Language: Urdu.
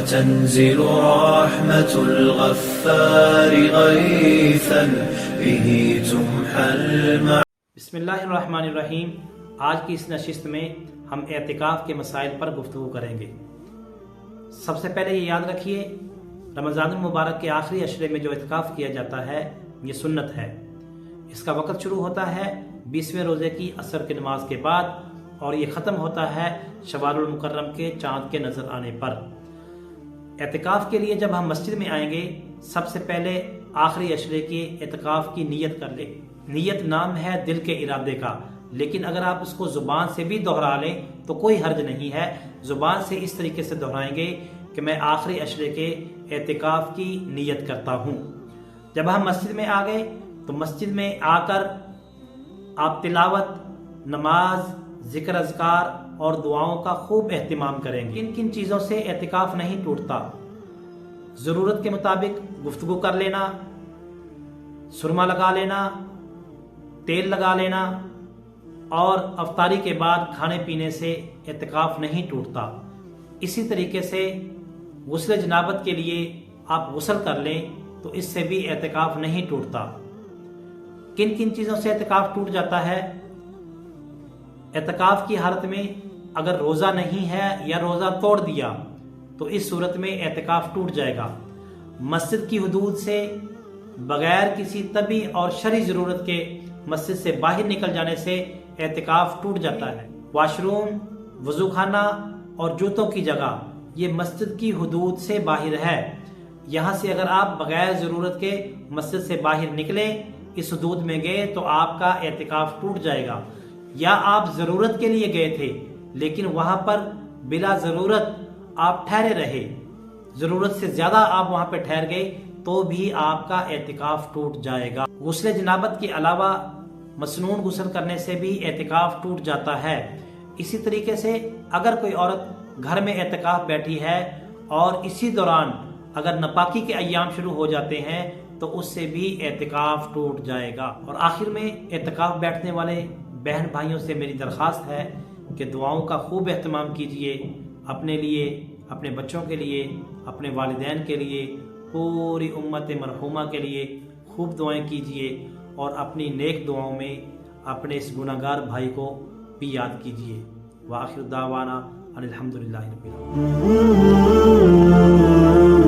وتنزل رحمة الغفار غيثا به تمحى بسم اللہ الرحمن الرحیم۔ آج کی اس نشست میں ہم اعتکاف کے مسائل پر گفتگو کریں گے۔ سب سے پہلے یہ یاد رکھیے، رمضان المبارک کے آخری عشرے میں جو اعتکاف کیا جاتا ہے یہ سنت ہے۔ اس کا وقت شروع ہوتا ہے 20ویں روزے کی عصر کی نماز کے بعد اور یہ ختم ہوتا ہے شوال المکرم کے چاند کے نظر آنے پر۔ اعتکاف کے لیے جب ہم مسجد میں آئیں گے، سب سے پہلے آخری عشرے کے اعتکاف کی نیت کر لیں۔ نیت نام ہے دل کے ارادے کا، لیکن اگر آپ اس کو زبان سے بھی دہرا لیں تو کوئی حرج نہیں ہے۔ زبان سے اس طریقے سے دہرائیں گے کہ میں آخری عشرے کے اعتکاف کی نیت کرتا ہوں۔ جب ہم مسجد میں آ گئے تو مسجد میں آ کر آپ تلاوت، نماز، ذکر اذکار اور دعاؤں کا خوب اہتمام کریں گے۔ کن کن چیزوں سے اعتکاف نہیں ٹوٹتا؟ ضرورت کے مطابق گفتگو کر لینا، سرما لگا لینا، تیل لگا لینا، اور افطاری کے بعد کھانے پینے سے اعتکاف نہیں ٹوٹتا۔ اسی طریقے سے غسل جنابت کے لیے آپ غسل کر لیں تو اس سے بھی اعتکاف نہیں ٹوٹتا۔ کن کن چیزوں سے اعتکاف ٹوٹ جاتا ہے؟ اعتکاف کی حالت میں اگر روزہ نہیں ہے یا روزہ توڑ دیا تو اس صورت میں اعتکاف ٹوٹ جائے گا۔ مسجد کی حدود سے بغیر کسی طبی اور شرعی ضرورت کے مسجد سے باہر نکل جانے سے اعتکاف ٹوٹ جاتا ہے۔ واش روم، وضو خانہ اور جوتوں کی جگہ یہ مسجد کی حدود سے باہر ہے۔ یہاں سے اگر آپ بغیر ضرورت کے مسجد سے باہر نکلیں، اس حدود میں گئے تو آپ کا اعتکاف ٹوٹ جائے گا۔ یا آپ ضرورت کے لیے گئے تھے لیکن وہاں پر بلا ضرورت آپ ٹھہرے رہے، ضرورت سے زیادہ آپ وہاں پہ ٹھہر گئے تو بھی آپ کا اعتکاف ٹوٹ جائے گا۔ غسل جنابت کے علاوہ مسنون غسل کرنے سے بھی اعتکاف ٹوٹ جاتا ہے۔ اسی طریقے سے اگر کوئی عورت گھر میں اعتکاف بیٹھی ہے اور اسی دوران اگر ناپاکی کے ایام شروع ہو جاتے ہیں تو اس سے بھی اعتکاف ٹوٹ جائے گا۔ اور آخر میں اعتکاف بیٹھنے والے بہن بھائیوں سے میری درخواست ہے کہ دعاؤں کا خوب اہتمام کیجئے، اپنے لیے، اپنے بچوں کے لیے، اپنے والدین کے لیے، پوری امت مرحومہ کے لیے خوب دعائیں کیجئے اور اپنی نیک دعاؤں میں اپنے اس گناہگار بھائی کو بھی یاد کیجئے۔ وآخر دعوانا ان الحمدللہ رب العالمین۔